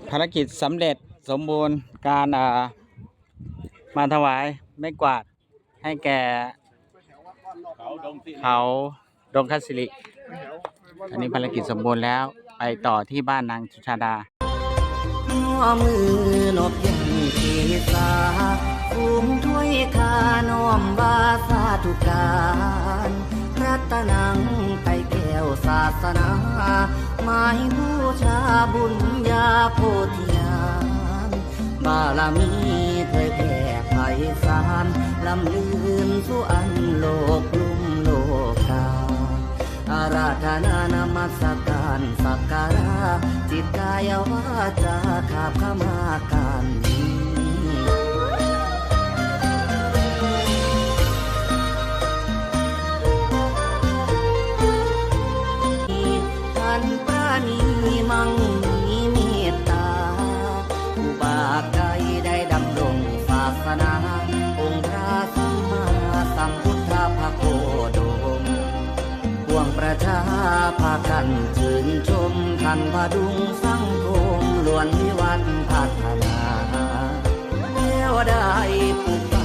ภารกิจสำเร็จสมบูรณ์การมาถวายไม้กวาดให้แก่เขาดงคัสสิริอันนี้ภารกิจสมบูรณ์แล้วไปต่อที่บ้านนางสุชาดามือนบยังเกษาภูมิถ้วยคาน้อมบาสาธุการรัตนังไตแก้วศาสนาหมายบูชาบุญญาโพธิญาณบารมีเผยแผ่ไพศาลลำลืนสู่อันโลกลุ่มโลกาอาราธนานมัสการสักการะจิตกายวาจาขาบขมาการนี้ท่านปราณีมั่งมีเมตตาอุบาใดได้ดำรงศาสนาองค์พระสัมมาสัมพุทธภโคดมพวงประชาพากันชื่นชมท่านพดุงสังคมล้วนวิวัฒน์พัฒนาแล้วได้ปลูก